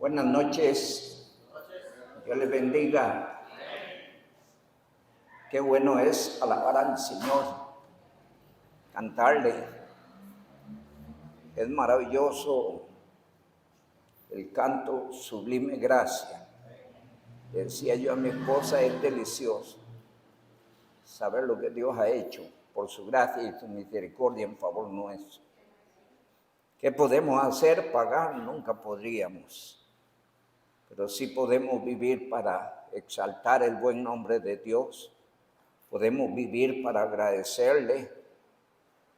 Buenas noches, Dios les bendiga. Qué bueno es alabar al Señor, cantarle. Es maravilloso el canto Sublime Gracia. Decía yo a mi esposa, es delicioso saber lo que Dios ha hecho por su gracia y su misericordia en favor nuestro. ¿Qué podemos hacer? Pagar nunca podríamos, pero sí podemos vivir para exaltar el buen nombre de Dios. Podemos vivir para agradecerle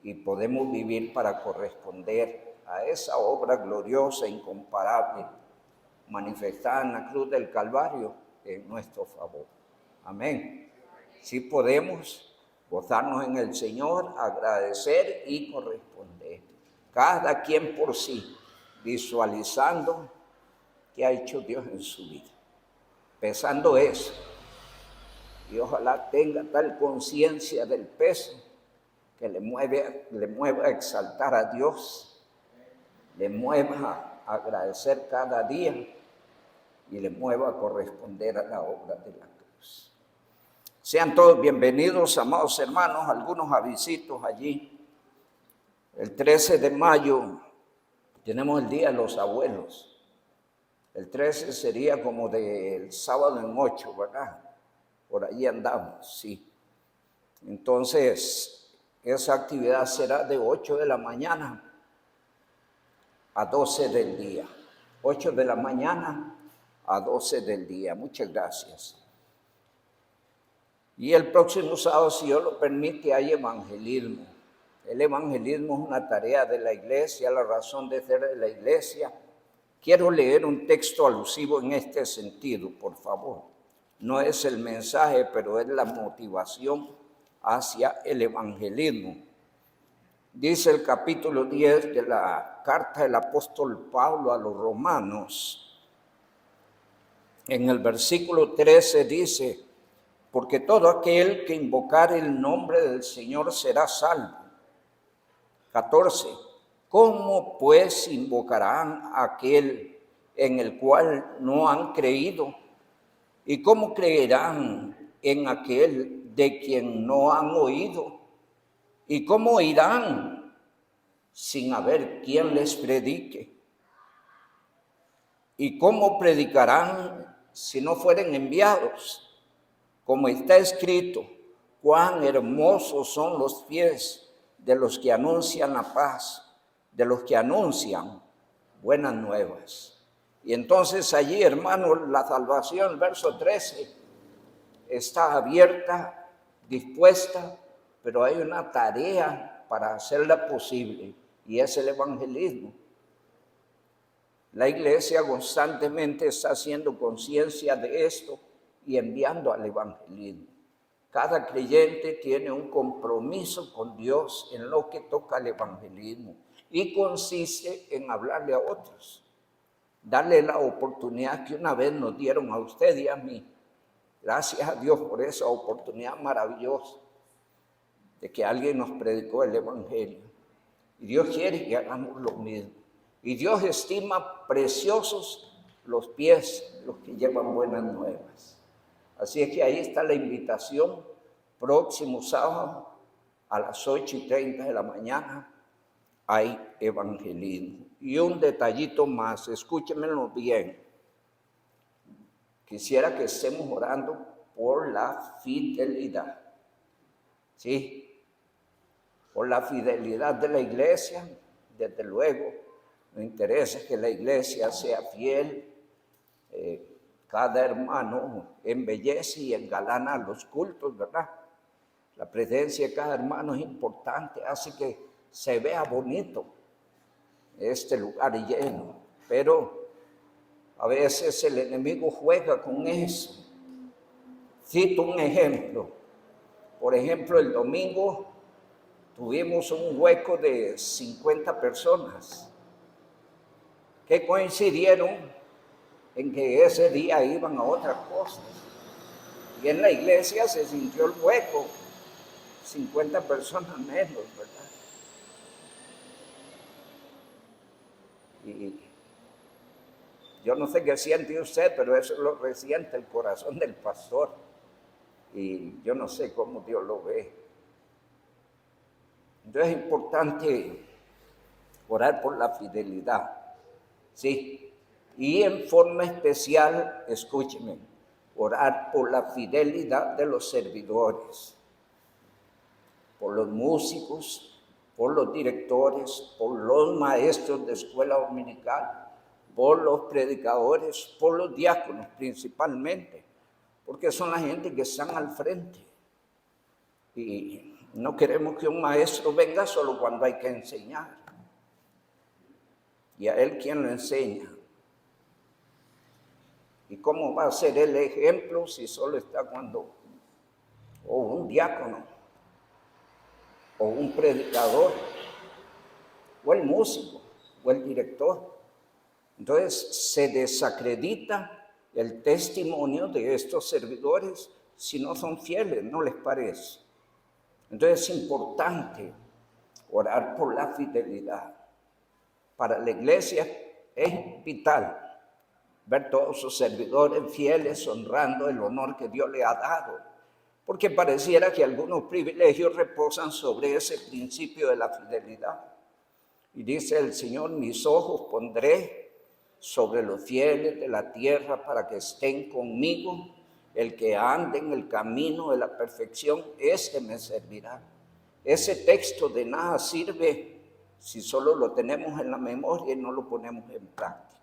y podemos vivir para corresponder a esa obra gloriosa, incomparable, manifestada en la cruz del Calvario en nuestro favor. Amén. Sí podemos gozarnos en el Señor, agradecer y corresponder. Cada quien por sí, visualizando qué ha hecho Dios en su vida. Pesando eso. Y ojalá tenga tal conciencia del peso que le mueva a exaltar a Dios, le mueva a agradecer cada día y le mueva a corresponder a la obra de la cruz. Sean todos bienvenidos, amados hermanos, algunos avisitos allí. El 13 de mayo tenemos el Día de los Abuelos. El 13 sería como del sábado en 8, ¿verdad? Por ahí andamos, sí. Entonces, esa actividad será de 8 de la mañana a 12 del día. 8 de la mañana a 12 del día. Muchas gracias. Y el próximo sábado, si Dios lo permite, hay evangelismo. El evangelismo es una tarea de la iglesia, la razón de ser de la iglesia. Quiero leer un texto alusivo en este sentido, por favor. No es el mensaje, pero es la motivación hacia el evangelismo. Dice el capítulo 10 de la carta del apóstol Pablo a los romanos. En el versículo 13 dice, porque todo aquel que invocare el nombre del Señor será salvo. 14. ¿Cómo pues invocarán a aquel en el cual no han creído? ¿Y cómo creerán en aquel de quien no han oído? ¿Y cómo oirán sin haber quien les predique? ¿Y cómo predicarán si no fueren enviados? Como está escrito, cuán hermosos son los pies de los que anuncian la paz, de los que anuncian buenas nuevas. Y entonces allí, hermanos, la salvación, verso 13, está abierta, dispuesta, pero hay una tarea para hacerla posible, y es el evangelismo. La iglesia constantemente está haciendo conciencia de esto y enviando al evangelismo. Cada creyente tiene un compromiso con Dios en lo que toca al evangelismo, y consiste en hablarle a otros. Darle la oportunidad que una vez nos dieron a usted y a mí. Gracias a Dios por esa oportunidad maravillosa de que alguien nos predicó el evangelio. Y Dios quiere que hagamos lo mismo. Y Dios estima preciosos los pies, los que llevan buenas nuevas. Así es que ahí está la invitación. Próximo sábado a las 8:30 de la mañana hay evangelismo. Y un detallito más, escúchenmelo bien. Quisiera que estemos orando por la fidelidad. ¿Sí? Por la fidelidad de la iglesia, desde luego. Nos interesa que la iglesia sea fiel. Cada hermano embellece y engalana los cultos, ¿verdad? La presencia de cada hermano es importante, hace que se vea bonito este lugar lleno, pero a veces el enemigo juega con eso. Cito un ejemplo. Por ejemplo, el domingo tuvimos un hueco de 50 personas que coincidieron en que ese día iban a otras cosas. Y en la iglesia se sintió el hueco, 50 personas menos, ¿verdad? Y Yo no sé qué siente usted, pero eso lo resiente el corazón del pastor. Y yo no sé cómo Dios lo ve. Entonces es importante orar por la fidelidad, ¿sí? Y en forma especial, escúcheme, orar por la fidelidad de los servidores, por los músicos, por los directores, por los maestros de escuela dominical, por los predicadores, por los diáconos principalmente, porque son la gente que están al frente. Y no queremos que un maestro venga solo cuando hay que enseñar. Y a él quien lo enseña. ¿Y cómo va a ser el ejemplo si solo está cuando o un diácono, o un predicador, o el músico, o el director? Entonces se desacredita el testimonio de estos servidores si no son fieles, ¿no les parece? Entonces es importante orar por la fidelidad. Para la iglesia es vital ver todos sus servidores fieles honrando el honor que Dios le ha dado, porque pareciera que algunos privilegios reposan sobre ese principio de la fidelidad. Y dice el Señor: mis ojos pondré sobre los fieles de la tierra para que estén conmigo. El que ande en el camino de la perfección, este me servirá. Ese texto de nada sirve si solo lo tenemos en la memoria y no lo ponemos en práctica.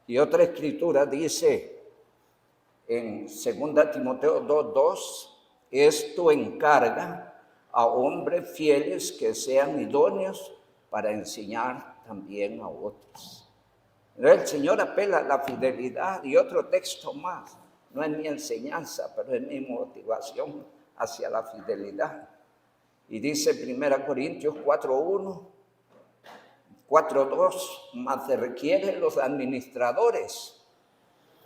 Y otra escritura dice en 2 Timoteo 2:2, esto encarga a hombres fieles que sean idóneos para enseñar también a otros. El Señor apela a la fidelidad. Y otro texto más, no es mi enseñanza, pero es mi motivación hacia la fidelidad. Y dice 1 Corintios 4:1, 4:2, mas se requieren los administradores,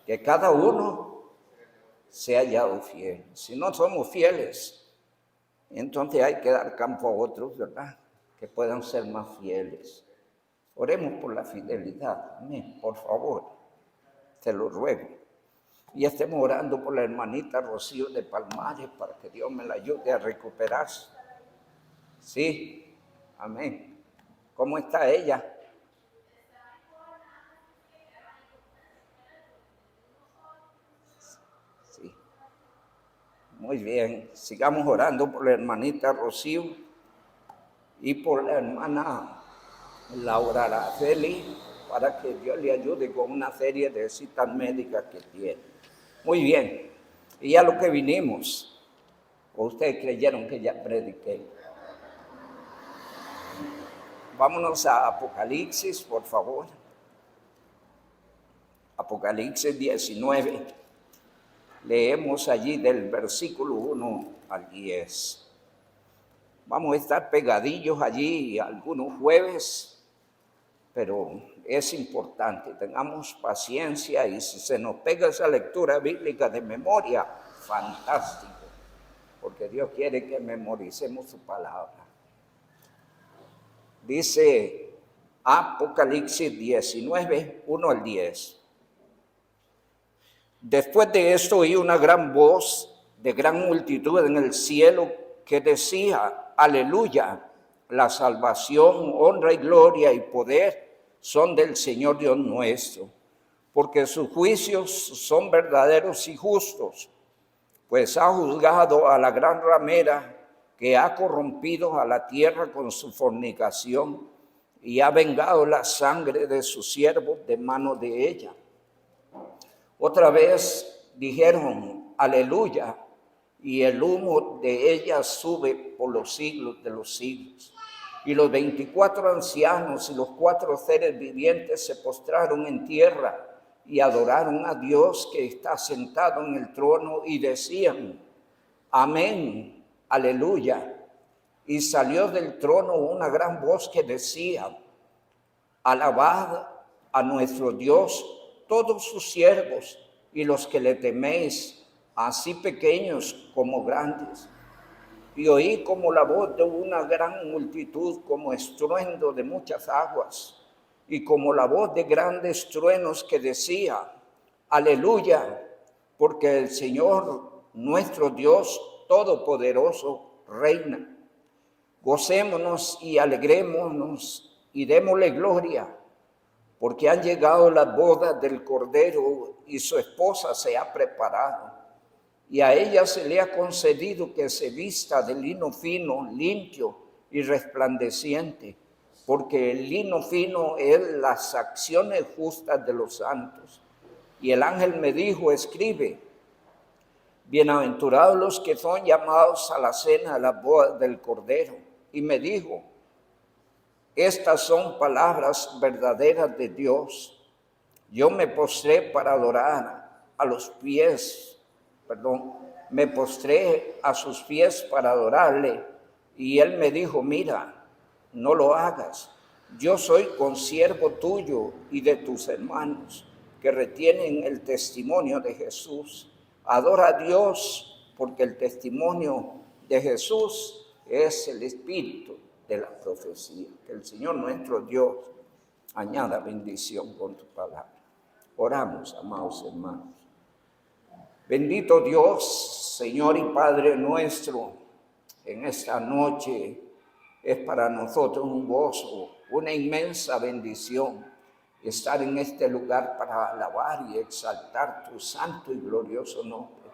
que cada uno sea hallado fiel. Si no somos fieles, entonces hay que dar campo a otros, ¿verdad?, que puedan ser más fieles. Oremos por la fidelidad, amén, por favor, te lo ruego. Y estemos orando por la hermanita Rocío de Palmares para que Dios me la ayude a recuperarse. Sí, amén. ¿Cómo está ella? Sí. Muy bien. Sigamos orando por la hermanita Rocío y por la hermana Laura Araceli para que Dios le ayude con una serie de citas médicas que tiene. Muy bien. Y ya lo que vinimos, ¿o ustedes creyeron que ya prediqué? Vámonos a Apocalipsis, por favor. Apocalipsis 19. Leemos allí del versículo 1 al 10. Vamos a estar pegadillos allí algunos jueves, pero es importante, tengamos paciencia, y si se nos pega esa lectura bíblica de memoria, fantástico, porque Dios quiere que memoricemos su palabra. Dice Apocalipsis 19, 1 al 10. Después de esto oí una gran voz de gran multitud en el cielo que decía: aleluya, la salvación, honra y gloria y poder son del Señor Dios nuestro, porque sus juicios son verdaderos y justos, pues ha juzgado a la gran ramera que ha corrompido a la tierra con su fornicación y ha vengado la sangre de sus siervos de mano de ella. Otra vez dijeron: aleluya, y el humo de ella sube por los siglos de los siglos. Y los 24 ancianos y los 4 seres vivientes se postraron en tierra y adoraron a Dios que está sentado en el trono y decían: amén, aleluya. Y salió del trono una gran voz que decía: alabad a nuestro Dios todos sus siervos y los que le teméis, así pequeños como grandes. Y oí como la voz de una gran multitud, como estruendo de muchas aguas, y como la voz de grandes truenos que decía, aleluya, porque el Señor nuestro Dios Todopoderoso reina. Gocémonos y alegrémonos y démosle gloria, porque han llegado las bodas del Cordero y su esposa se ha preparado. Y a ella se le ha concedido que se vista de lino fino, limpio y resplandeciente, porque el lino fino es las acciones justas de los santos. Y el ángel me dijo, escribe, bienaventurados los que son llamados a la cena de las bodas del Cordero. Y me dijo, estas son palabras verdaderas de Dios. Yo me postré para adorar me postré a sus pies para adorarle. Y él me dijo, mira, no lo hagas. Yo soy consiervo tuyo y de tus hermanos que retienen el testimonio de Jesús. Adora a Dios, porque el testimonio de Jesús es el espíritu de la profecía. Que el Señor nuestro Dios añada bendición con tu palabra. Oramos, amados hermanos. Bendito Dios, Señor y Padre nuestro, en esta noche es para nosotros un gozo, una inmensa bendición estar en este lugar para alabar y exaltar tu santo y glorioso nombre,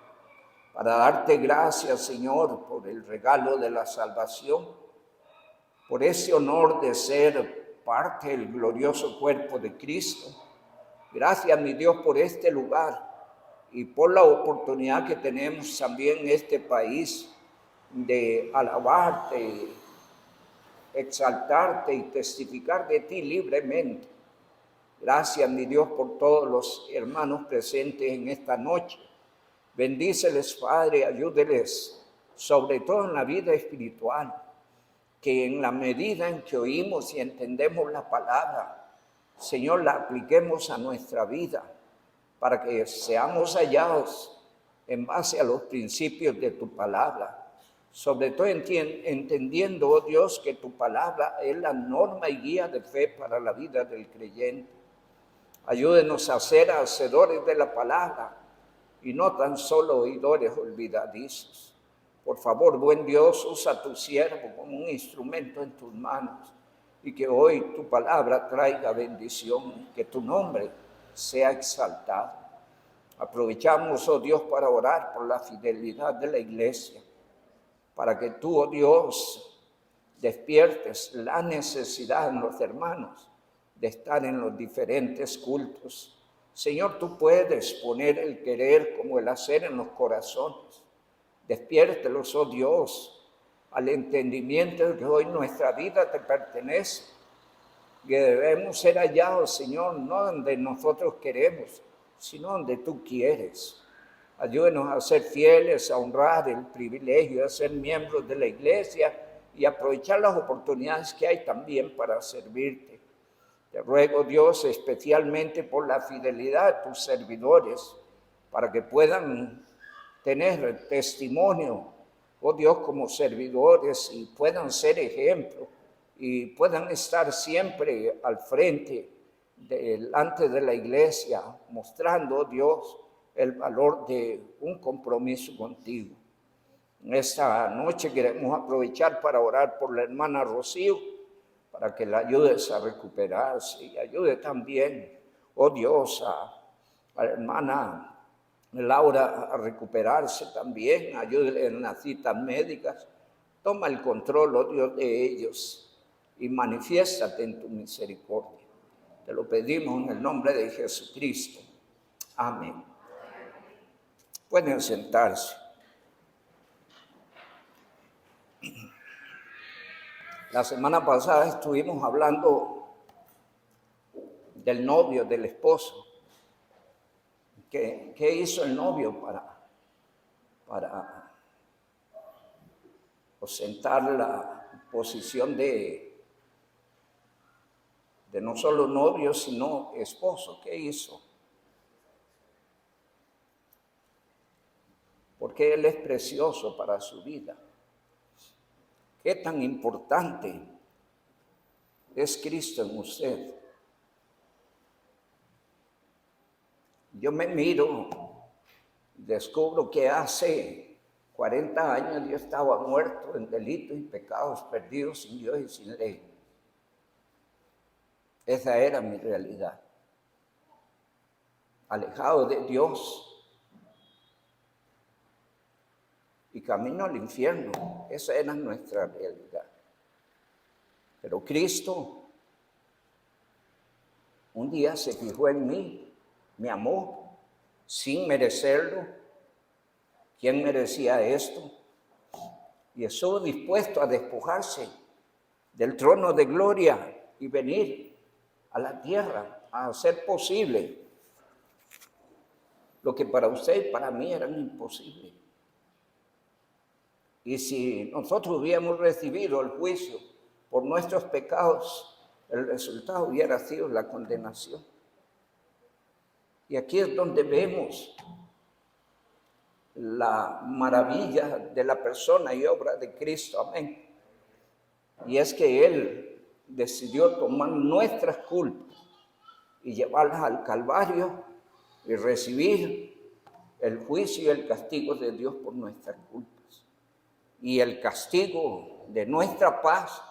para darte gracias, Señor, por el regalo de la salvación, por ese honor de ser parte del glorioso cuerpo de Cristo. Gracias, mi Dios, por este lugar y por la oportunidad que tenemos también en este país de alabarte, exaltarte y testificar de ti libremente. Gracias, mi Dios, por todos los hermanos presentes en esta noche. Bendíceles, Padre, ayúdeles, sobre todo en la vida espiritual, que en la medida en que oímos y entendemos la palabra, Señor, la apliquemos a nuestra vida, para que seamos hallados en base a los principios de tu palabra. Sobre todo entendiendo, oh Dios, que tu palabra es la norma y guía de fe para la vida del creyente. Ayúdenos a ser hacedores de la palabra y no tan solo oidores olvidadizos. Por favor, buen Dios, usa a tu siervo como un instrumento en tus manos y que hoy tu palabra traiga bendición, que tu nombre sea exaltado. Aprovechamos, oh Dios, para orar por la fidelidad de la iglesia, para que tú, oh Dios, despiertes la necesidad en los hermanos de estar en los diferentes cultos. Señor, tú puedes poner el querer como el hacer en los corazones. Despiértelos, oh Dios, al entendimiento de que hoy nuestra vida te pertenece, que debemos ser hallados, Señor, no donde nosotros queremos, sino donde tú quieres. Ayúdenos a ser fieles, a honrar el privilegio de ser miembros de la iglesia y aprovechar las oportunidades que hay también para servirte. Te ruego, Dios, especialmente por la fidelidad de tus servidores, para que puedan tener testimonio, oh Dios, como servidores y puedan ser ejemplo y puedan estar siempre al frente, delante de la iglesia, mostrando, oh Dios, el valor de un compromiso contigo. En esta noche queremos aprovechar para orar por la hermana Rocío, para que la ayudes a recuperarse y ayude también, oh Dios, a la hermana Laura a recuperarse también, ayúdele en las citas médicas. Toma el control, oh Dios, de ellos y manifiéstate en tu misericordia. Te lo pedimos en el nombre de Jesucristo. Amén. Pueden sentarse. La semana pasada estuvimos hablando del novio, del esposo. ¿Qué hizo el novio para ostentar la posición de no solo novio, sino esposo? ¿Qué hizo? Porque él es precioso para su vida. ¿Qué tan importante es Cristo en usted? yo me miro, descubro que hace 40 años yo estaba muerto en delitos y pecados, perdido sin Dios y sin ley. Esa era mi realidad. Alejado de Dios y camino al infierno. Esa era nuestra realidad. Pero Cristo un día se fijó en mí, me amó sin merecerlo. ¿Quién merecía esto? Y estuvo dispuesto a despojarse del trono de gloria y venir a la tierra a hacer posible lo que para usted y para mí era imposible. Y si nosotros hubiéramos recibido el juicio por nuestros pecados, el resultado hubiera sido la condenación. Y aquí es donde vemos la maravilla de la persona y obra de Cristo, amén. Y es que Él decidió tomar nuestras culpas y llevarlas al Calvario y recibir el juicio y el castigo de Dios por nuestras culpas. Y el castigo de nuestra paz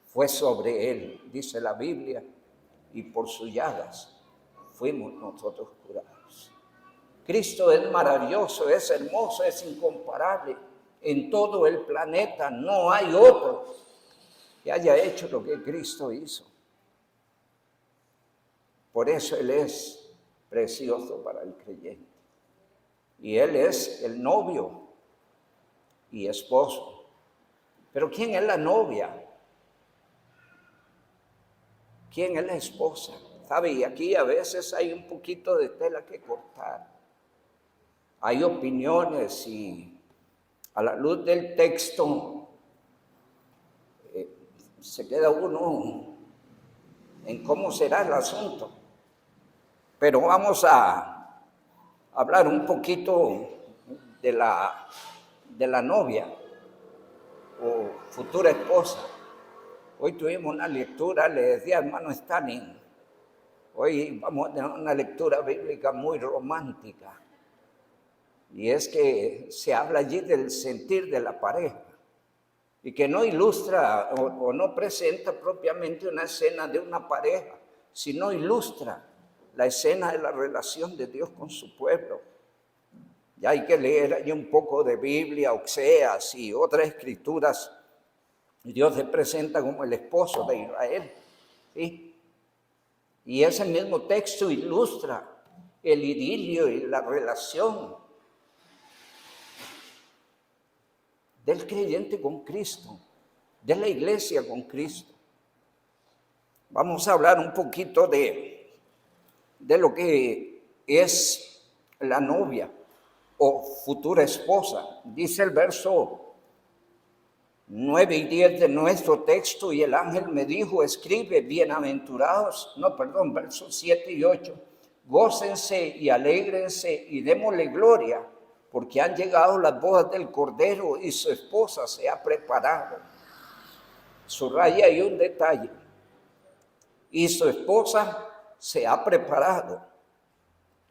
fue sobre Él, dice la Biblia, y por sus llagas fuimos nosotros curados. Cristo es maravilloso, es hermoso, es incomparable. En todo el planeta no hay otro que haya hecho lo que Cristo hizo. Por eso Él es precioso para el creyente. Y Él es el novio y esposo. Pero ¿quién es la novia? ¿Quién es la esposa? ¿Sabe? Y aquí a veces hay un poquito de tela que cortar. Hay opiniones y a la luz del texto se queda uno en cómo será el asunto. Pero vamos a hablar un poquito de la novia o futura esposa. Hoy tuvimos una lectura, le decía hermano Stalin, hoy vamos a tener una lectura bíblica muy romántica. Y es que se habla allí del sentir de la pareja y que no ilustra o no presenta propiamente una escena de una pareja, sino ilustra la escena de la relación de Dios con su pueblo. Ya hay que leer allí un poco de Biblia, Oseas y otras escrituras. Dios se presenta como el esposo de Israel, ¿sí? Y ese mismo texto ilustra el idilio y la relación del creyente con Cristo, de la iglesia con Cristo. Vamos a hablar un poquito de lo que es la novia o futura esposa. Dice el verso 9 y 10 de nuestro texto: y el ángel me dijo, escribe, versos 7 y 8, gócense y alégrense y démosle gloria, porque han llegado las bodas del Cordero y su esposa se ha preparado. Subraya ahí un detalle: y su esposa se ha preparado,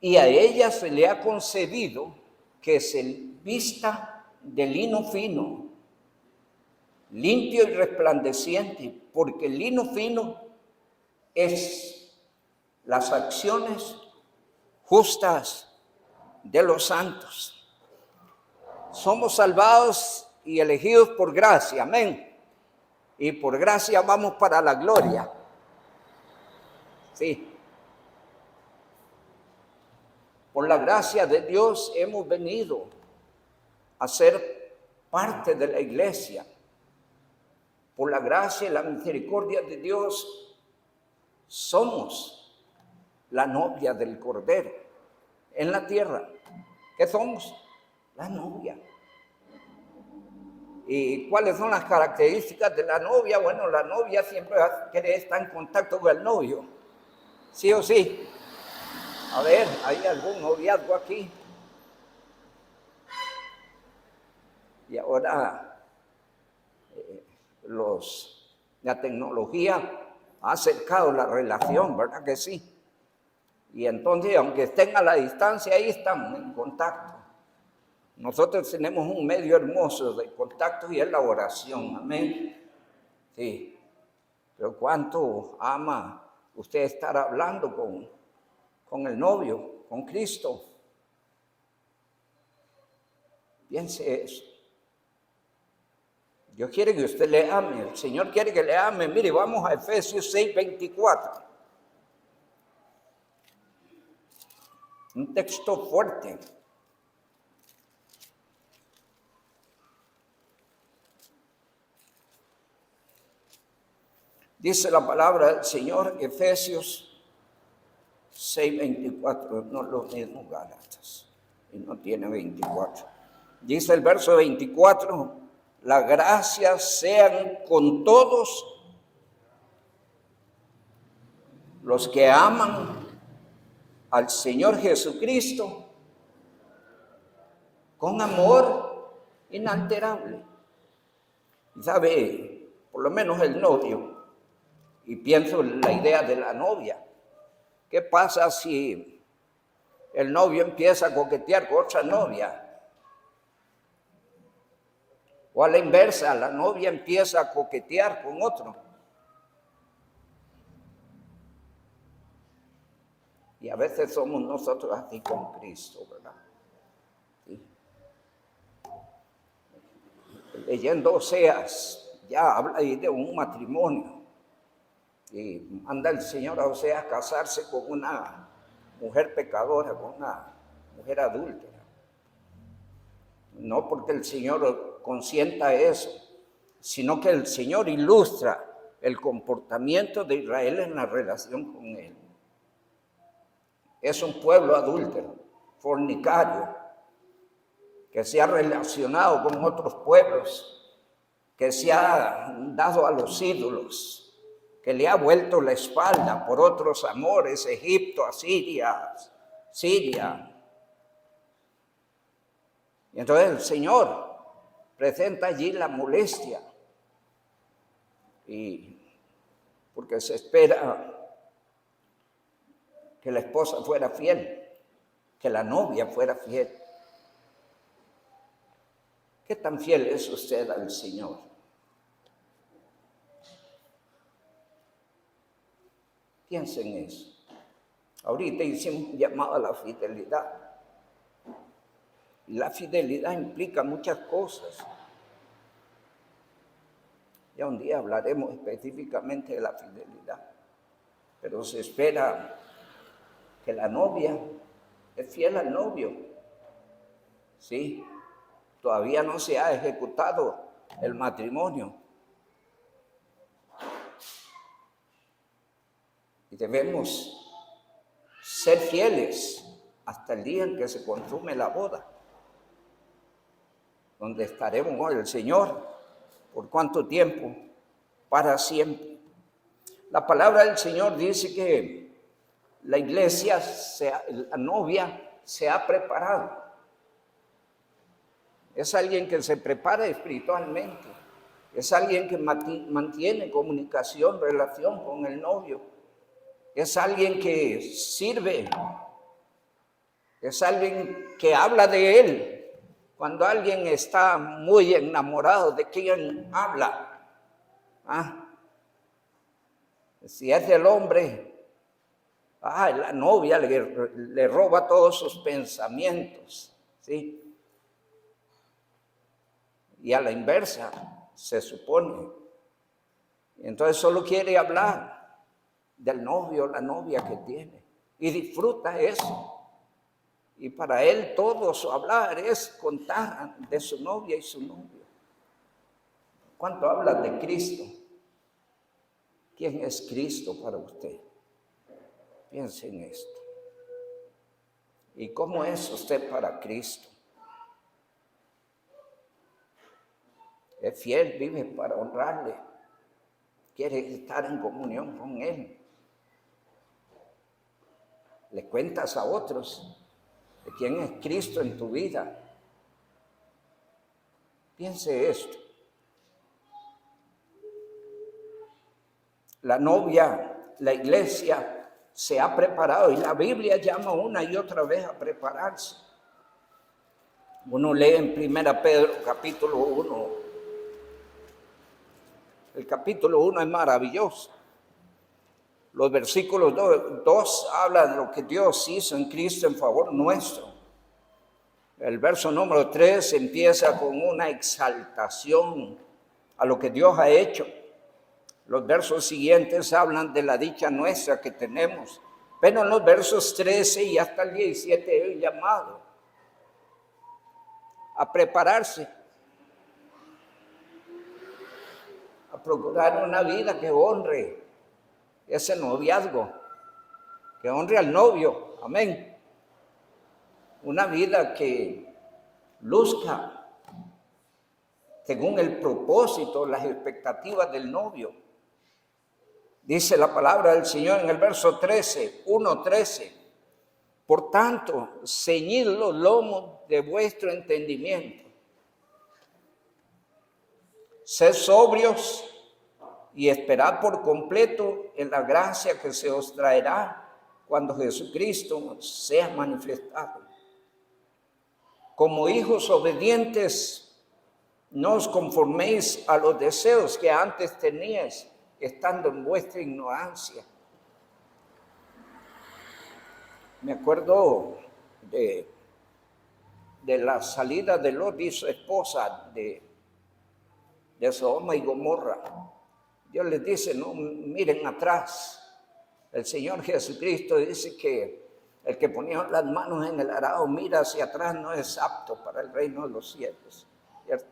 y a ella se le ha concedido que se vista de lino fino, limpio y resplandeciente, porque el lino fino es las acciones justas de los santos. Somos salvados y elegidos por gracia, amén. Y por gracia vamos para la gloria. Sí. Por la gracia de Dios hemos venido a ser parte de la iglesia. Por la gracia y la misericordia de Dios somos la novia del Cordero en la tierra. ¿Qué somos? La novia. ¿Y cuáles son las características de la novia? Bueno, la novia siempre quiere estar en contacto con el novio, sí o sí. A ver, ¿hay algún noviazgo aquí? Y ahora la tecnología ha acercado la relación, ¿verdad que sí? Y entonces, aunque estén a la distancia, ahí están en contacto. Nosotros tenemos un medio hermoso de contacto y es la oración. Amén. Sí. Pero ¿cuánto ama usted estar hablando con el novio, con Cristo? Piense eso. Dios quiere que usted le ame, el Señor quiere que le ame. Mire, vamos a Efesios 6:24. Un texto fuerte. Dice la palabra del Señor, Efesios 6:24, no lo mismo Gálatas, y no tiene 24. Dice el verso 24, las gracias sean con todos los que aman al Señor Jesucristo con amor inalterable. Y sabe, por lo menos el novio, y pienso en la idea de la novia, ¿qué pasa si el novio empieza a coquetear con otra novia? O a la inversa, la novia empieza a coquetear con otro. Y a veces somos nosotros así con Cristo, ¿verdad? Sí. Leyendo Oseas, ya habla ahí de un matrimonio. Y manda el Señor a Oseas casarse con una mujer pecadora, con una mujer adúltera. No porque el Señor consienta eso, sino que el Señor ilustra el comportamiento de Israel en la relación con Él. Es un pueblo adúltero, fornicario, que se ha relacionado con otros pueblos, que se ha dado a los ídolos, que le ha vuelto la espalda por otros amores, Egipto, Asiria, Siria. Y entonces el Señor presenta allí la molestia, y porque se espera que la esposa fuera fiel, que la novia fuera fiel. ¿Qué tan fiel es usted al Señor? Piensa en eso. Ahorita hicimos un llamado a la fidelidad. Y la fidelidad implica muchas cosas. Ya un día hablaremos específicamente de la fidelidad. Pero se espera que la novia es fiel al novio. Sí, todavía no se ha ejecutado el matrimonio. Y debemos ser fieles hasta el día en que se consume la boda, donde estaremos con el Señor. ¿Por cuánto tiempo? Para siempre. La palabra del Señor dice que la iglesia, la novia, se ha preparado. Es alguien que se prepara espiritualmente. Es alguien que mantiene comunicación, relación con el novio. Es alguien que sirve. Es alguien que habla de él. Cuando alguien está muy enamorado, ¿de quién habla? Si es del hombre, la novia le roba todos sus pensamientos, ¿sí? Y a la inversa, se supone. Entonces solo quiere hablar del novio o la novia que tiene. Y disfruta eso. Y para él todo su hablar es contar de su novia y su novio. ¿Cuánto habla de Cristo? ¿Quién es Cristo para usted? Piense en esto. ¿Y cómo es usted para Cristo? Es fiel, vive para honrarle. Quiere estar en comunión con Él. Le cuentas a otros de quién es Cristo en tu vida. Piense esto. La novia, la iglesia, se ha preparado, y la Biblia llama una y otra vez a prepararse. Uno lee en 1 Pedro capítulo 1. El capítulo 1 es maravilloso. Los versículos 2 hablan de lo que Dios hizo en Cristo en favor nuestro. El verso número 3 empieza con una exaltación a lo que Dios ha hecho. Los versos siguientes hablan de la dicha nuestra que tenemos. Pero en los versos 13 y hasta el 17 es llamado a prepararse, a procurar una vida que honre ese noviazgo, que honre al novio, amén. Una vida que luzca según el propósito, las expectativas del novio. Dice la palabra del Señor en el verso 1:13. Por tanto, ceñid los lomos de vuestro entendimiento. Sed sobrios y esperad por completo en la gracia que se os traerá cuando Jesucristo sea manifestado. Como hijos obedientes, no os conforméis a los deseos que antes teníais, estando en vuestra ignorancia. Me acuerdo de la salida de Lot y su esposa de Sodoma y Gomorra. Dios les dice, no miren atrás. El Señor Jesucristo dice que el que ponía las manos en el arado mira hacia atrás no es apto para el reino de los cielos, ¿cierto?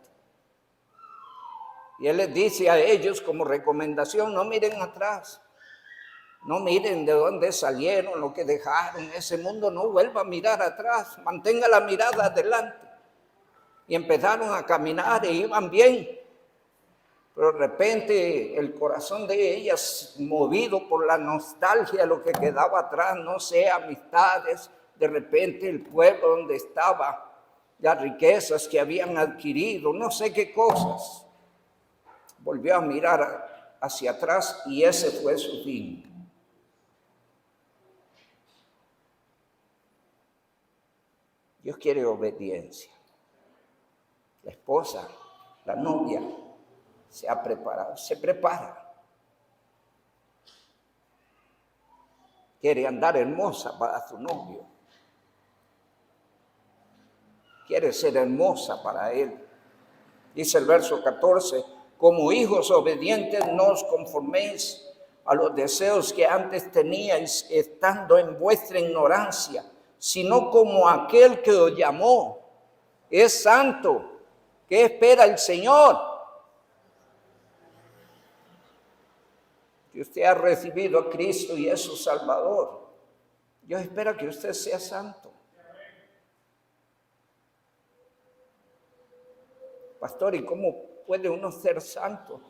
Y Él les dice a ellos como recomendación, no miren atrás, no miren de dónde salieron, lo que dejaron, ese mundo no vuelva a mirar atrás, mantenga la mirada adelante. Y empezaron a caminar e iban bien. Pero de repente el corazón de ellas, movido por la nostalgia de lo que quedaba atrás, no sé, amistades, de repente el pueblo donde estaba, las riquezas que habían adquirido, no sé qué cosas, volvió a mirar hacia atrás y ese fue su fin. Dios quiere obediencia. La esposa, la novia, se ha preparado, se prepara. Quiere andar hermosa para su novio. Quiere ser hermosa para él. Dice el verso 14, como hijos obedientes no os conforméis a los deseos que antes teníais estando en vuestra ignorancia, sino como aquel que os llamó es santo. ¿Qué espera el Señor? Que usted ha recibido a Cristo y es su Salvador. Dios espera que usted sea santo. Pastor, ¿y cómo puede uno ser santo?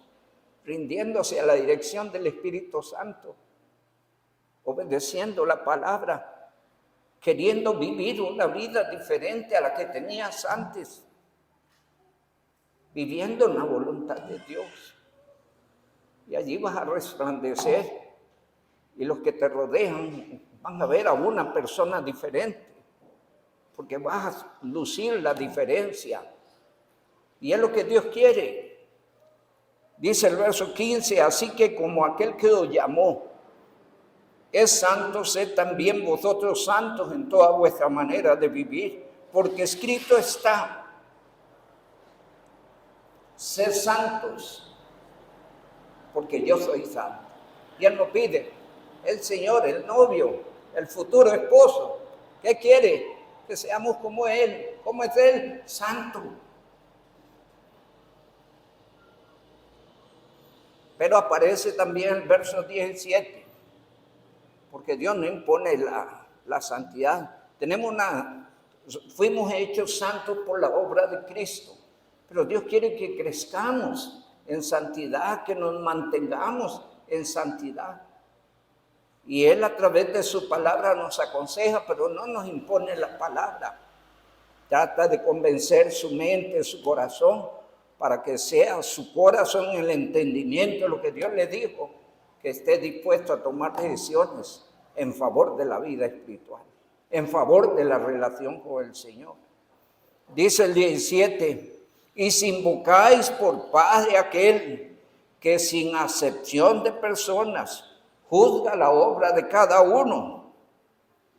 Rindiéndose a la dirección del Espíritu Santo, obedeciendo la palabra, queriendo vivir una vida diferente a la que tenías antes, viviendo en la voluntad de Dios. Y allí vas a resplandecer y los que te rodean van a ver a una persona diferente, porque vas a lucir la diferencia. Y es lo que Dios quiere. Dice el verso 15, así que como aquel que os llamó es santo, sed también vosotros santos en toda vuestra manera de vivir, porque escrito está, sed santos, porque yo soy santo. Y Él nos pide, el Señor, el novio, el futuro esposo, ¿qué quiere? Que seamos como Él. ¿Cómo es Él? Santo. Pero aparece también el verso 17, porque Dios no impone la santidad. Fuimos hechos santos por la obra de Cristo, pero Dios quiere que crezcamos en santidad, que nos mantengamos en santidad. Y Él a través de su palabra nos aconseja, pero no nos impone la palabra. Trata de convencer su mente, su corazón, para que sea su corazón el entendimiento de lo que Dios le dijo, que esté dispuesto a tomar decisiones en favor de la vida espiritual, en favor de la relación con el Señor. Dice el 17, y si invocáis por Padre aquel que sin acepción de personas juzga la obra de cada uno,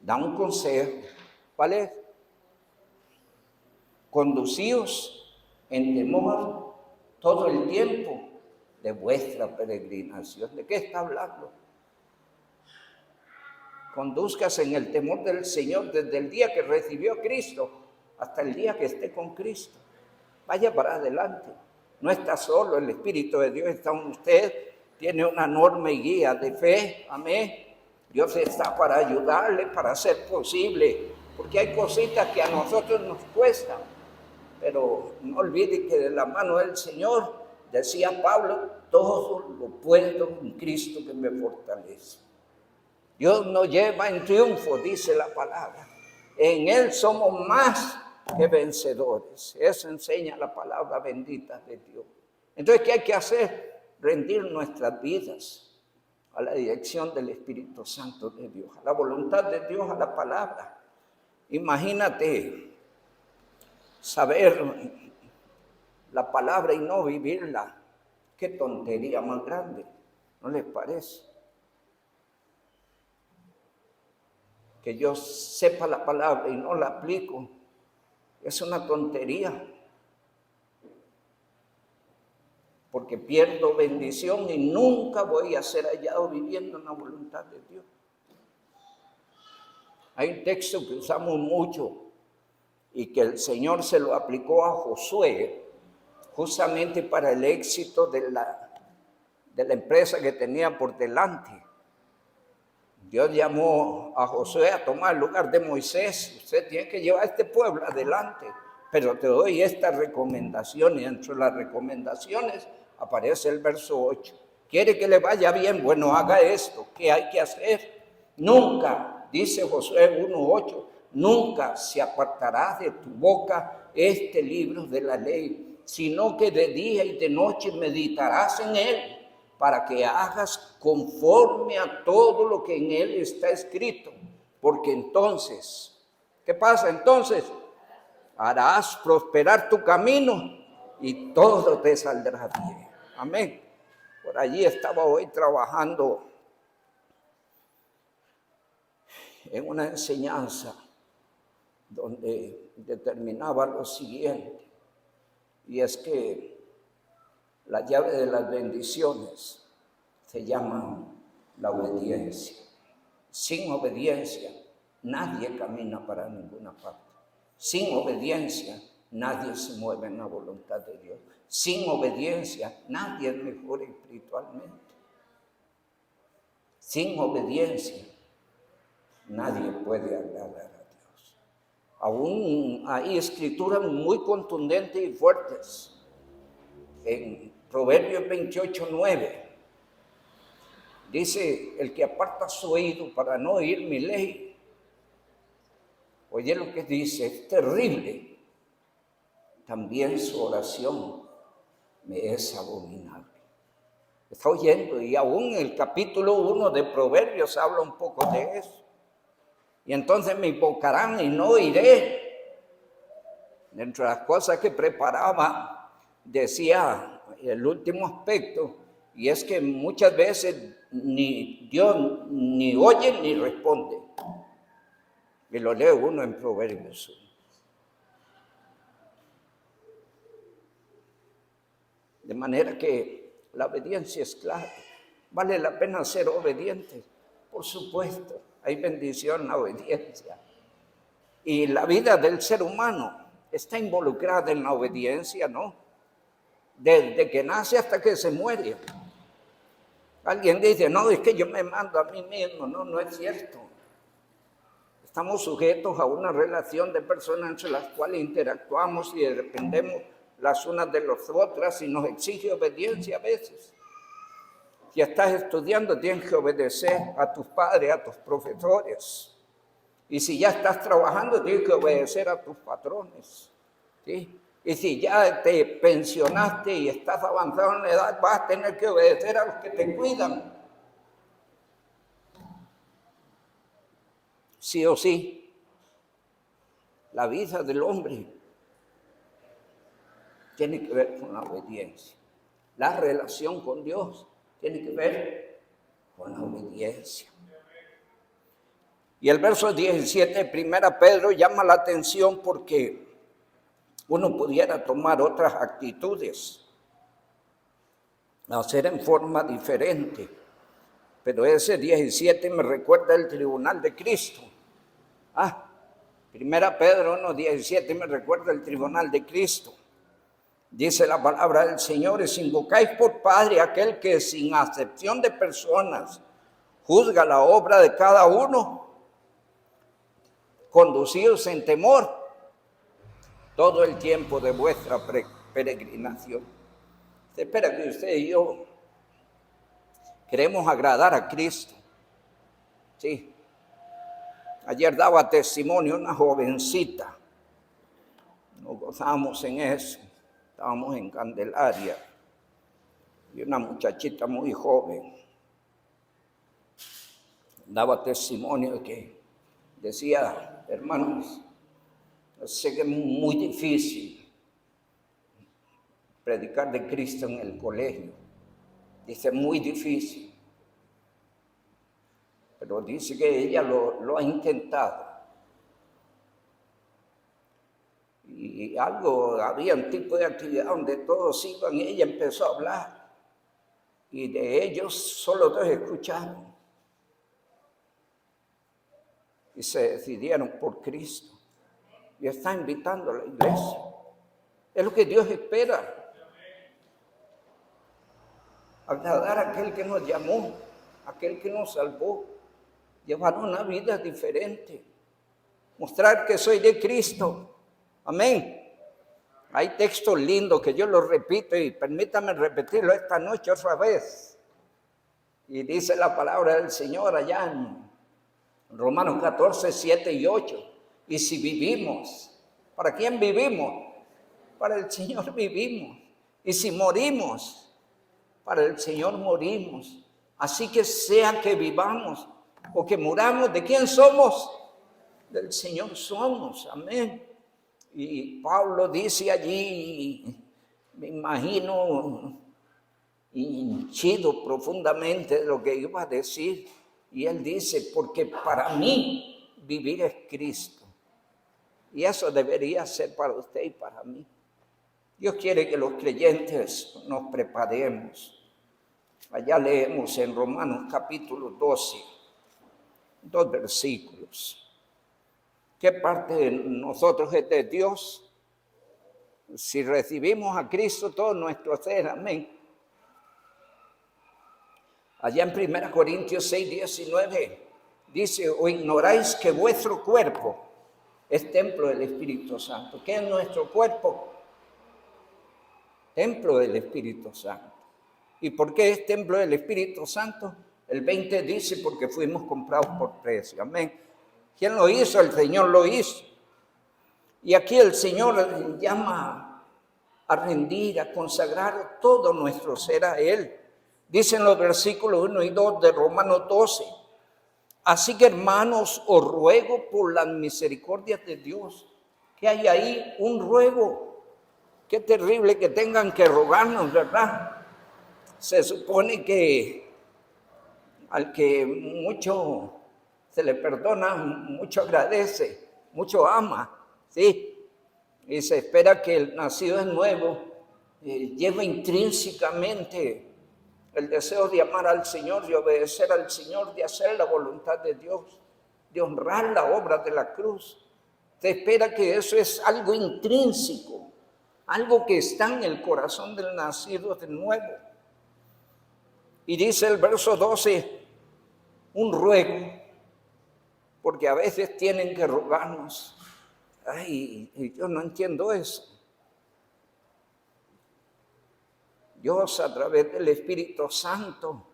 da un consejo, ¿cuál es? Conducíos en temor todo el tiempo de vuestra peregrinación. ¿De qué está hablando? Condúzcase en el temor del Señor desde el día que recibió a Cristo hasta el día que esté con Cristo. Vaya para adelante. No está solo, el Espíritu de Dios está en usted. Tiene una norma y guía de fe. Amén. Dios está para ayudarle, para hacer posible. Porque hay cositas que a nosotros nos cuestan. Pero no olvide que de la mano del Señor, decía Pablo, todo lo puedo en Cristo que me fortalece. Dios nos lleva en triunfo, dice la palabra. En Él somos más que vencedores. Eso enseña la palabra bendita de Dios. Entonces, ¿qué hay que hacer? Rendir nuestras vidas a la dirección del Espíritu Santo de Dios, a la voluntad de Dios, a la palabra. Imagínate saber la palabra y no vivirla. Qué tontería más grande, ¿no les parece? Que yo sepa la palabra y no la aplico, es una tontería. Porque pierdo bendición y nunca voy a ser hallado viviendo en la voluntad de Dios. Hay un texto que usamos mucho y que el Señor se lo aplicó a Josué justamente para el éxito de la empresa que tenía por delante. Dios llamó a Josué a tomar el lugar de Moisés. Usted tiene que llevar a este pueblo adelante, pero te doy esta recomendación, y entre las recomendaciones aparece el verso 8. ¿Quiere que le vaya bien? Bueno, haga esto. ¿Qué hay que hacer? Nunca, dice Josué 1:8, nunca se apartará de tu boca este libro de la ley, sino que de día y de noche meditarás en él, para que hagas conforme a todo lo que en él está escrito. Porque entonces, ¿qué pasa entonces? Harás prosperar tu camino y todo te saldrá bien. Amén. Por allí estaba hoy trabajando en una enseñanza donde determinaba lo siguiente, y es que la llave de las bendiciones se llama la obediencia. Sin obediencia nadie camina para ninguna parte. Sin obediencia nadie se mueve en la voluntad de Dios. Sin obediencia nadie es mejor espiritualmente. Sin obediencia nadie puede agradar a Dios. Aún hay escrituras muy contundentes y fuertes. En Proverbios 28:9 dice: el que aparta su oído para no oír mi ley. Oye lo que dice, es terrible. También su oración me es abominable. Está oyendo, y aún el capítulo 1 de Proverbios habla un poco de eso. Y entonces me invocarán y no iré. Dentro de las cosas que preparaba, decía el último aspecto, y es que muchas veces ni Dios ni oye ni responde. Y lo lee uno en Proverbios 1. De manera que la obediencia es clave. ¿Vale la pena ser obediente? Por supuesto, hay bendición en la obediencia. Y la vida del ser humano está involucrada en la obediencia, ¿no? Desde que nace hasta que se muere. Alguien dice, no, es que yo me mando a mí mismo. No, no es cierto. Estamos sujetos a una relación de personas entre las cuales interactuamos y dependemos las unas de las otras, y nos exige obediencia a veces. Si estás estudiando, tienes que obedecer a tus padres, a tus profesores. Y si ya estás trabajando, tienes que obedecer a tus patrones, ¿sí? Y si ya te pensionaste y estás avanzado en la edad, vas a tener que obedecer a los que te cuidan. sí o sí, la vida del hombre tiene que ver con la obediencia. La relación con Dios tiene que ver con la obediencia. Y el verso 17 de 1 Pedro llama la atención porque uno pudiera tomar otras actitudes, hacer en forma diferente. Pero ese 17 me recuerda el tribunal de Cristo. 1 Pedro 1:17 me recuerda el tribunal de Cristo. Dice la palabra del Señor: y si invocáis por Padre aquel que sin acepción de personas juzga la obra de cada uno, conducidos en temor todo el tiempo de vuestra peregrinación. Se espera que usted y yo queremos agradar a Cristo. Sí. Ayer daba testimonio una jovencita. Nos gozábamos en eso. Estábamos en Candelaria. Y una muchachita muy joven daba testimonio de que decía: hermanos, sé que es muy difícil predicar de Cristo en el colegio. Dice, muy difícil. Pero dice que ella lo ha intentado. Y había un tipo de actividad donde todos iban y ella empezó a hablar. Y de ellos solo 2 escucharon. Y se decidieron por Cristo. Y está invitando a la iglesia. Es lo que Dios espera. Agradar a aquel que nos llamó, aquel que nos salvó. Llevar una vida diferente. Mostrar que soy de Cristo. Amén. Hay textos lindos que yo los repito y permítame repetirlo esta noche otra vez. Y dice la palabra del Señor allá en Romanos 14, 7 y 8. Y si vivimos, ¿para quién vivimos? Para el Señor vivimos. Y si morimos, para el Señor morimos. Así que sea que vivamos o que muramos, ¿de quién somos? Del Señor somos. Amén. Y Pablo dice allí, me imagino, hinchido profundamente de lo que iba a decir. Y él dice, porque para mí vivir es Cristo. Y eso debería ser para usted y para mí. Dios quiere que los creyentes nos preparemos. Allá leemos en Romanos capítulo 12, 2 versículos. ¿Qué parte de nosotros es de Dios? Si recibimos a Cristo, todo nuestro ser, amén. Allá en 1 Corintios 6, 19, dice, o ignoráis que vuestro cuerpo es templo del Espíritu Santo. ¿Qué es nuestro cuerpo? Templo del Espíritu Santo. ¿Y por qué es templo del Espíritu Santo? El 20 dice, porque fuimos comprados por precio, amén. ¿Quién lo hizo? El Señor lo hizo. Y aquí el Señor llama a rendir, a consagrar todo nuestro ser a Él. Dicen los versículos 1 y 2 de Romanos 12. Así que, hermanos, os ruego por las misericordias de Dios. ¿Qué hay ahí? Un ruego. Qué terrible que tengan que rogarnos, ¿verdad? Se supone que al que mucho se le perdona, mucho agradece, mucho ama, ¿sí? Y se espera que el nacido de nuevo lleve intrínsecamente el deseo de amar al Señor, de obedecer al Señor, de hacer la voluntad de Dios, de honrar la obra de la cruz. Se espera que eso es algo intrínseco, algo que está en el corazón del nacido de nuevo. Y dice el verso 12, un ruego, porque a veces tienen que rogarnos. Ay, yo no entiendo eso. Dios a través del Espíritu Santo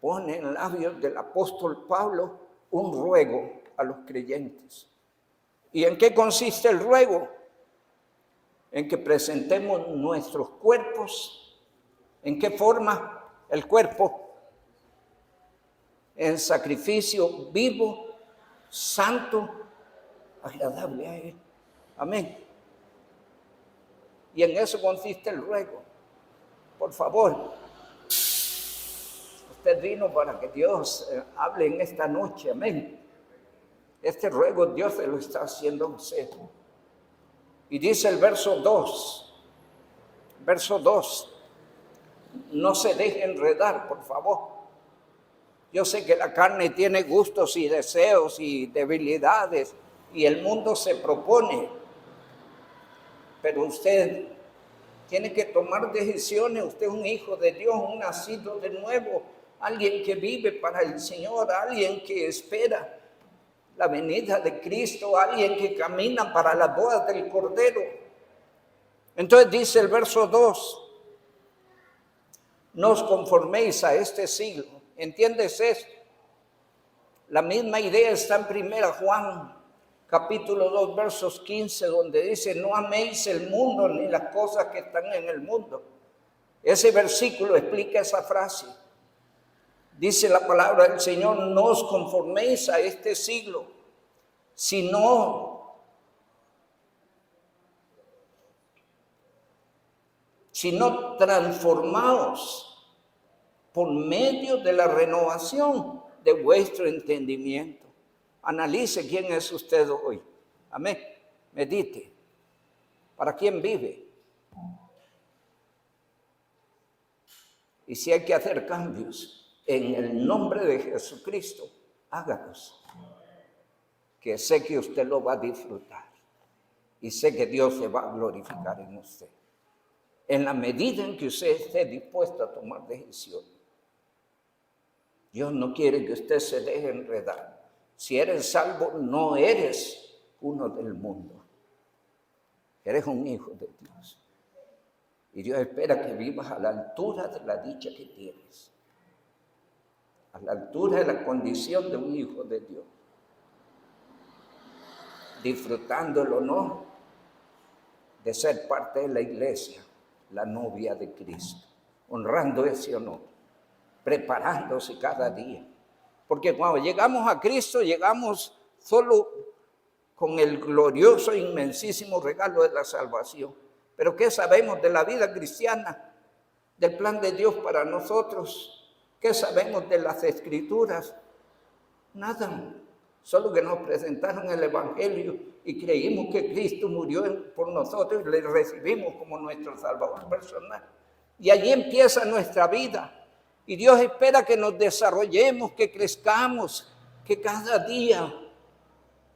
pone en labios del apóstol Pablo un ruego a los creyentes. ¿Y en qué consiste el ruego? En que presentemos nuestros cuerpos. ¿En qué forma? El cuerpo en sacrificio vivo, santo, agradable a Él. Amén. Y en eso consiste el ruego. Por favor, usted vino para que Dios hable en esta noche. Amén. Este ruego Dios se lo está haciendo a usted. Y dice el verso 2. Verso 2. No se deje enredar, por favor. Yo sé que la carne tiene gustos y deseos y debilidades y el mundo se propone. Pero usted tiene que tomar decisiones. Usted es un hijo de Dios, un nacido de nuevo, alguien que vive para el Señor, alguien que espera la venida de Cristo, alguien que camina para las bodas del Cordero. Entonces dice el verso 2, no os conforméis a este siglo. ¿Entiendes esto? La misma idea está en 1 Juan, capítulo 2, versos 15, donde dice, no améis el mundo ni las cosas que están en el mundo. Ese versículo explica esa frase. Dice la palabra del Señor, no os conforméis a este siglo, sino transformaos por medio de la renovación de vuestro entendimiento. Analice quién es usted hoy. Amén. Medite. ¿Para quién vive? Y si hay que hacer cambios, en el nombre de Jesucristo, hágalos. Que sé que usted lo va a disfrutar. Y sé que Dios se va a glorificar en usted. En la medida en que usted esté dispuesto a tomar decisiones. Dios no quiere que usted se deje enredar. Si eres salvo, no eres uno del mundo. Eres un hijo de Dios. Y Dios espera que vivas a la altura de la dicha que tienes. A la altura de la condición de un hijo de Dios. Disfrutando el honor de ser parte de la iglesia, la novia de Cristo. Honrando ese honor. Preparándose cada día. Porque cuando llegamos a Cristo, llegamos solo con el glorioso, inmensísimo regalo de la salvación. Pero ¿qué sabemos de la vida cristiana? Del plan de Dios para nosotros. ¿Qué sabemos de las Escrituras? Nada. Solo que nos presentaron el Evangelio y creímos que Cristo murió por nosotros y le recibimos como nuestro Salvador personal. Y allí empieza nuestra vida. Y Dios espera que nos desarrollemos, que crezcamos, que cada día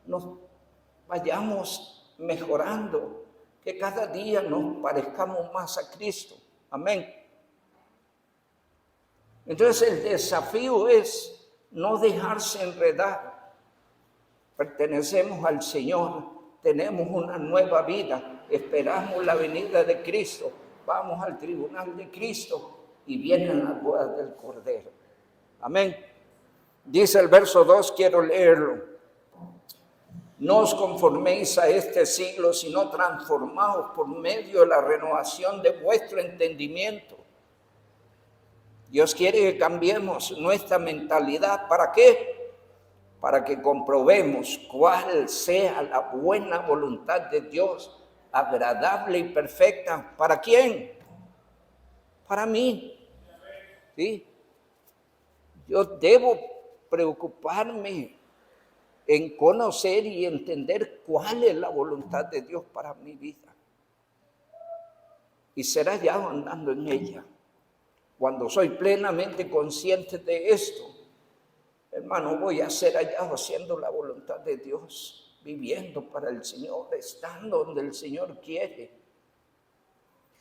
nos vayamos mejorando, que cada día nos parezcamos más a Cristo. Amén. Entonces el desafío es no dejarse enredar. Pertenecemos al Señor, tenemos una nueva vida, esperamos la venida de Cristo, vamos al tribunal de Cristo. Y vienen las bodas del Cordero. Amén. Dice el verso 2, quiero leerlo. No os conforméis a este siglo, sino transformaos por medio de la renovación de vuestro entendimiento. Dios quiere que cambiemos nuestra mentalidad. ¿Para qué? Para que comprobemos cuál sea la buena voluntad de Dios, agradable y perfecta. ¿Para quién? Para mí. ¿Sí? Yo debo preocuparme en conocer y entender cuál es la voluntad de Dios para mi vida. Y ser hallado andando en ella. Cuando soy plenamente consciente de esto, hermano, voy a ser hallado haciendo la voluntad de Dios, viviendo para el Señor, estando donde el Señor quiere,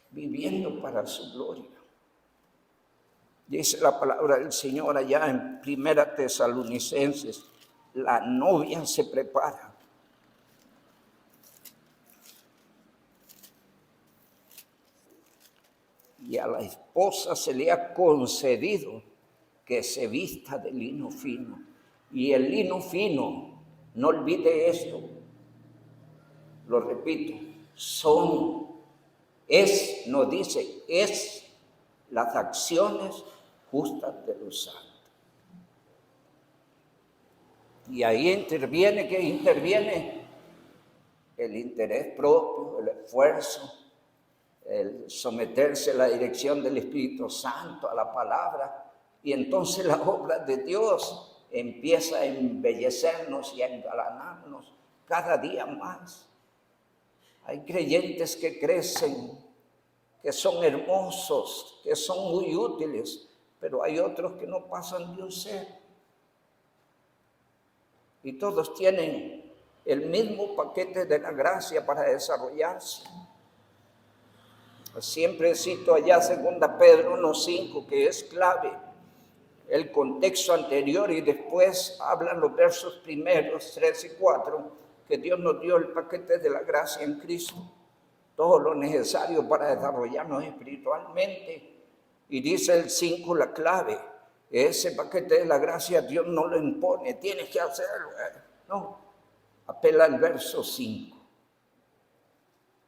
viviendo para su gloria. Dice la palabra del Señor allá en 1 Tesalonicenses, la novia se prepara. Y a la esposa se le ha concedido que se vista de lino fino. Y el lino fino, no olvide esto, lo repito, no dice, es las acciones justas de los santos. Y ahí interviene, ¿qué interviene? El interés propio, el esfuerzo, el someterse a la dirección del Espíritu Santo, a la palabra. Y entonces la obra de Dios empieza a embellecernos y a engalanarnos cada día más. Hay creyentes que crecen, que son hermosos, que son muy útiles, pero hay otros que no pasan de un ser. Y todos tienen el mismo paquete de la gracia para desarrollarse. Siempre cito allá 2 Pedro 1:5, que es clave. El contexto anterior y después hablan los versos primeros, 3 y 4, que Dios nos dio el paquete de la gracia en Cristo. Todo lo necesario para desarrollarnos espiritualmente. Y dice el 5 la clave. Ese paquete de la gracia Dios no lo impone, tienes que hacerlo. No, apela al verso 5.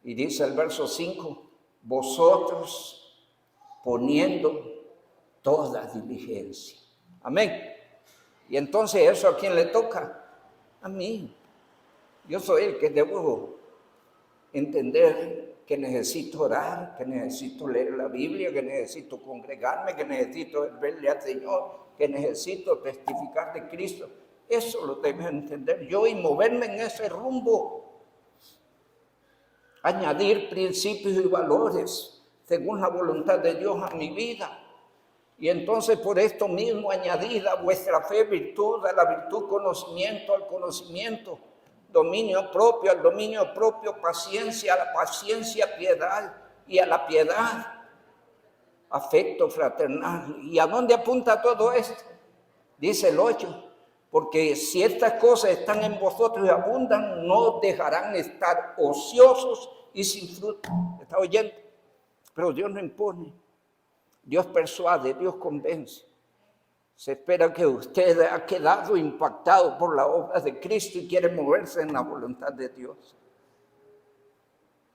Y dice el verso 5, vosotros poniendo toda diligencia. Amén. Y entonces eso ¿a quién le toca? A mí. Yo soy el que debo entender que necesito orar, que necesito leer la Biblia, que necesito congregarme, que necesito verle al Señor, que necesito testificar de Cristo. Eso lo debo entender yo y moverme en ese rumbo. Añadir principios y valores según la voluntad de Dios a mi vida. Y entonces por esto mismo añadid a vuestra fe virtud, a la virtud conocimiento, al conocimiento dominio propio, al dominio propio paciencia, a la paciencia piedad y a la piedad afecto fraternal. ¿Y a dónde apunta todo esto? Dice el 8, porque si estas cosas están en vosotros y abundan, no dejarán estar ociosos y sin fruto. ¿Está oyendo? Pero Dios no impone, Dios persuade, Dios convence. Se espera que usted ha quedado impactado por la obra de Cristo y quiere moverse en la voluntad de Dios.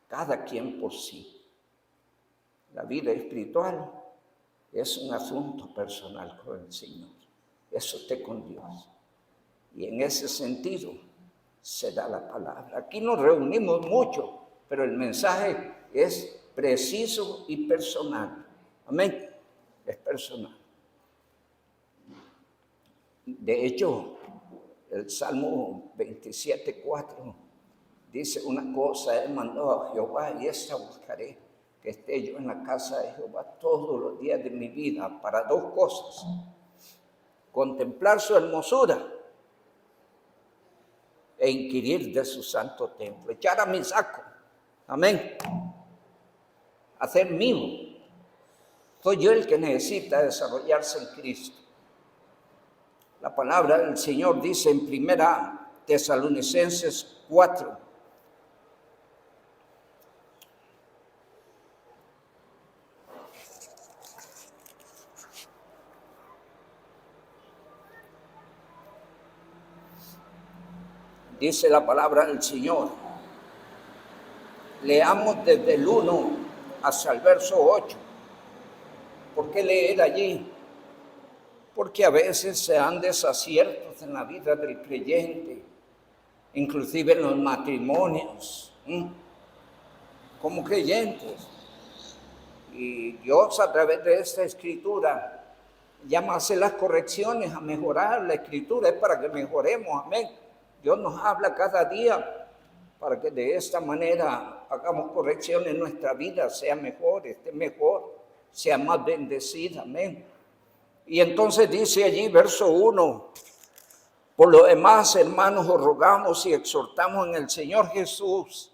Cada quien por sí. La vida espiritual es un asunto personal con el Señor. Es usted con Dios. Y en ese sentido se da la palabra. Aquí nos reunimos mucho, pero el mensaje es preciso y personal. Amén. Es personal. De hecho, el Salmo 27:4 dice una cosa: Él mandó a Jehová y esta buscaré, que esté yo en la casa de Jehová todos los días de mi vida, para dos cosas: contemplar su hermosura e inquirir de su santo templo. Echar a mi saco, amén, hacer mío. Soy yo el que necesita desarrollarse en Cristo. La palabra del Señor dice en 1 Tesalonicenses 4. Dice la palabra del Señor. Leamos desde el 1 hasta el verso 8. ¿Por qué leer allí? Porque a veces se dan desaciertos en la vida del creyente, inclusive en los matrimonios, como creyentes. Y Dios a través de esta escritura llama a hacer las correcciones, a mejorar. La escritura es para que mejoremos, amén. Dios nos habla cada día para que de esta manera hagamos correcciones en nuestra vida, sea mejor, esté mejor, sea más bendecida, amén. Y entonces dice allí, verso 1, por lo demás, hermanos, os rogamos y exhortamos en el Señor Jesús,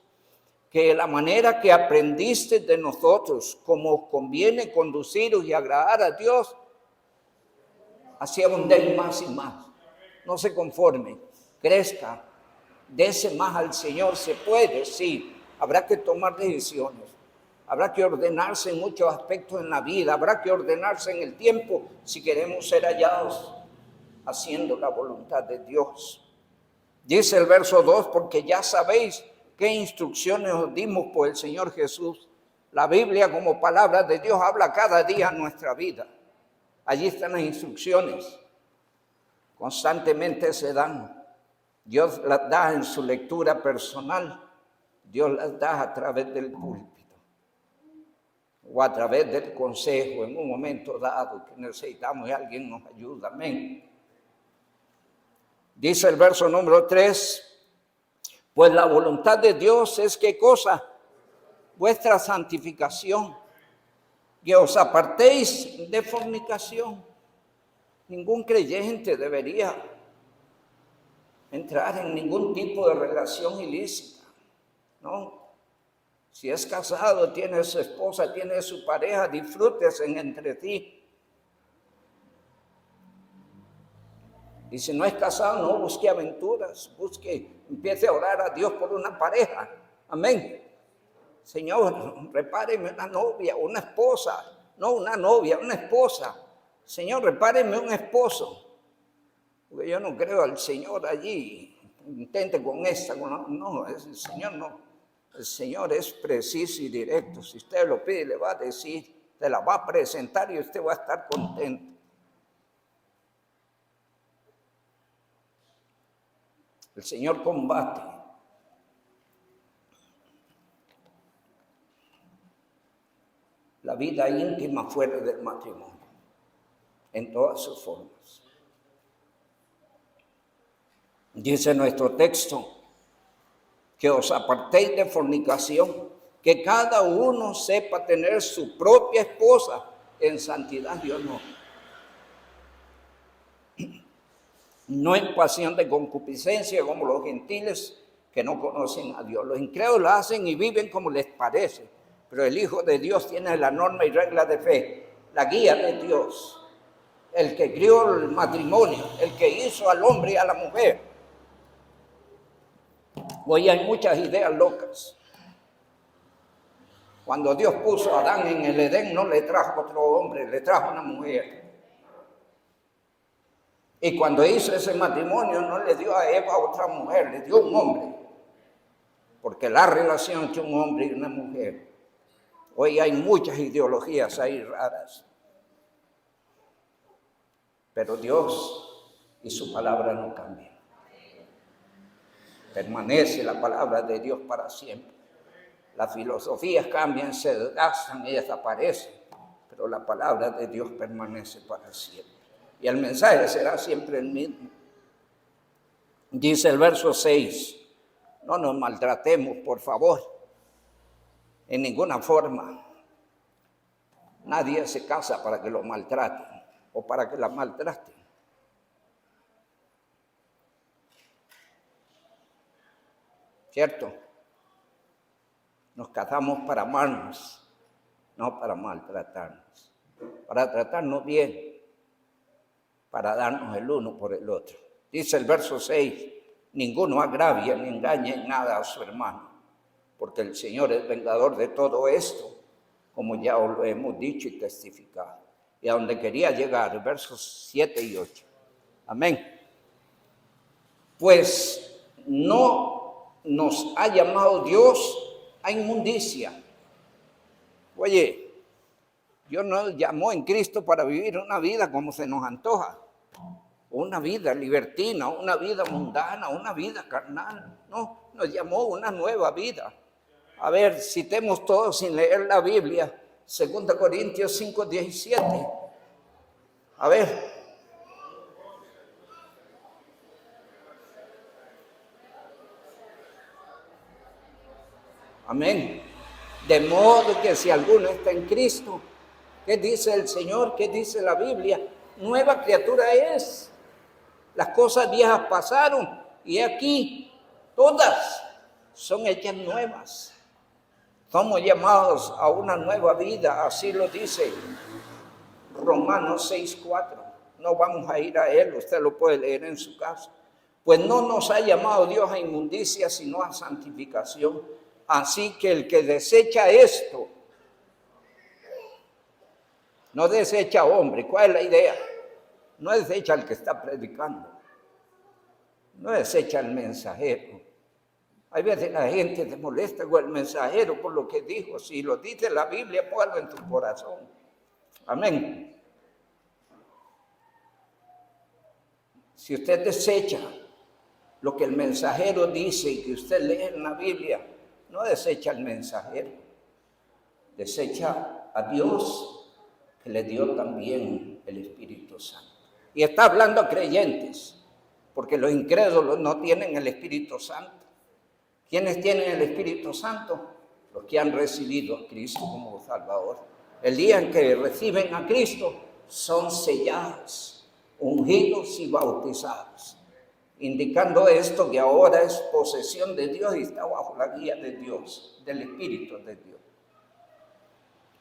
que la manera que aprendiste de nosotros, como os conviene conduciros y agradar a Dios, así abundéis más y más. No se conforme, crezca, dese más al Señor. Se puede, sí, habrá que tomar decisiones. Habrá que ordenarse en muchos aspectos en la vida. Habrá que ordenarse en el tiempo si queremos ser hallados haciendo la voluntad de Dios. Dice el verso 2, porque ya sabéis qué instrucciones os dimos por el Señor Jesús. La Biblia como palabra de Dios habla cada día en nuestra vida. Allí están las instrucciones. Constantemente se dan. Dios las da en su lectura personal. Dios las da a través del púlpito o a través del consejo en un momento dado que necesitamos y alguien nos ayuda. Amén. Dice el verso número 3, pues la voluntad de Dios es ¿qué cosa? Vuestra santificación, que os apartéis de fornicación. Ningún creyente debería entrar en ningún tipo de relación ilícita, ¿no? Si es casado, tiene su esposa, tiene su pareja, disfrútense entre ti. Y si no es casado, no busque aventuras, empiece a orar a Dios por una pareja. Amén. Señor, repáreme una novia, una esposa, no una novia, una esposa. Señor, repáreme un esposo. Porque yo no creo al Señor allí, intente con esta, no, el Señor no. El Señor es preciso y directo. Si usted lo pide, le va a decir, se la va a presentar y usted va a estar contento. El Señor combate la vida íntima fuera del matrimonio, en todas sus formas. Dice nuestro texto, que os apartéis de fornicación, que cada uno sepa tener su propia esposa en santidad y honor. No en pasión de concupiscencia como los gentiles que no conocen a Dios. Los incrédulos hacen y viven como les parece, pero el Hijo de Dios tiene la norma y regla de fe, la guía de Dios, el que crió el matrimonio, el que hizo al hombre y a la mujer. Hoy hay muchas ideas locas. Cuando Dios puso a Adán en el Edén, no le trajo otro hombre, le trajo una mujer. Y cuando hizo ese matrimonio, no le dio a Eva otra mujer, le dio un hombre. Porque la relación entre un hombre y una mujer. Hoy hay muchas ideologías ahí raras. Pero Dios y su palabra no cambian. Permanece la palabra de Dios para siempre. Las filosofías cambian, se desgastan y desaparecen, pero la palabra de Dios permanece para siempre. Y el mensaje será siempre el mismo. Dice el verso 6, no nos maltratemos, por favor, en ninguna forma. Nadie se casa para que lo maltraten o para que la maltraten. ¿Cierto? Nos casamos para amarnos, no para maltratarnos, para tratarnos bien, para darnos el uno por el otro. Dice el verso 6, ninguno agravia ni engaña en nada a su hermano, porque el Señor es vengador de todo esto, como ya os lo hemos dicho y testificado. Y a donde quería llegar, versos 7 y 8. Amén. Pues no nos ha llamado Dios a inmundicia. Oye, Dios nos llamó en Cristo para vivir una vida como se nos antoja. Una vida libertina, una vida mundana, una vida carnal. No, nos llamó una nueva vida. A ver, citemos todos sin leer la Biblia. 2 Corintios 5:17. A ver. Amén. De modo que si alguno está en Cristo, ¿qué dice el Señor? ¿Qué dice la Biblia? Nueva criatura es. Las cosas viejas pasaron y aquí todas son hechas nuevas. Somos llamados a una nueva vida, así lo dice Romanos 6:4. No vamos a ir a él, usted lo puede leer en su casa. Pues no nos ha llamado Dios a inmundicia, sino a santificación. Así que el que desecha esto, no desecha hombre. ¿Cuál es la idea? No desecha al que está predicando. No desecha al mensajero. Hay veces la gente se molesta con el mensajero por lo que dijo. Si lo dice la Biblia, ponlo en tu corazón. Amén. Si usted desecha lo que el mensajero dice y que usted lee en la Biblia, no desecha al mensajero, desecha a Dios, que le dio también el Espíritu Santo. Y está hablando a creyentes, porque los incrédulos no tienen el Espíritu Santo. ¿Quiénes tienen el Espíritu Santo? Los que han recibido a Cristo como Salvador. El día en que reciben a Cristo, son sellados, ungidos y bautizados, indicando esto que ahora es posesión de Dios y está bajo la guía de Dios, del Espíritu de Dios.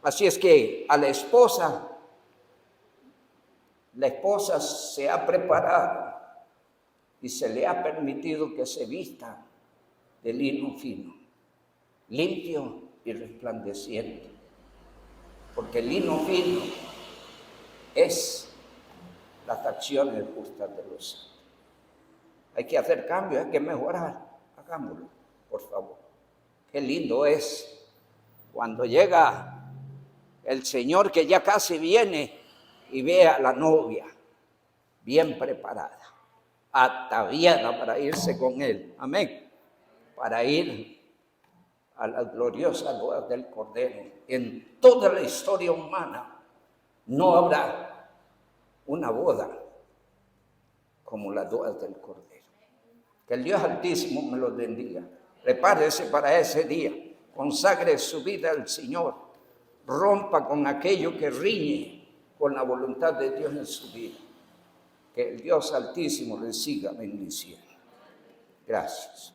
Así es que a la esposa se ha preparado y se le ha permitido que se vista de lino fino, limpio y resplandeciente, porque el lino fino es las acciones justas de los santos. Hay que hacer cambios, hay que mejorar, hagámoslo, por favor. Qué lindo es cuando llega el Señor que ya casi viene y ve a la novia bien preparada, ataviada para irse con él, amén, para ir a las gloriosas bodas del Cordero. En toda la historia humana no habrá una boda como las bodas del Cordero. Que el Dios Altísimo me los bendiga. Prepárese para ese día, consagre su vida al Señor, rompa con aquello que riñe con la voluntad de Dios en su vida. Que el Dios Altísimo le siga bendiciendo. Gracias.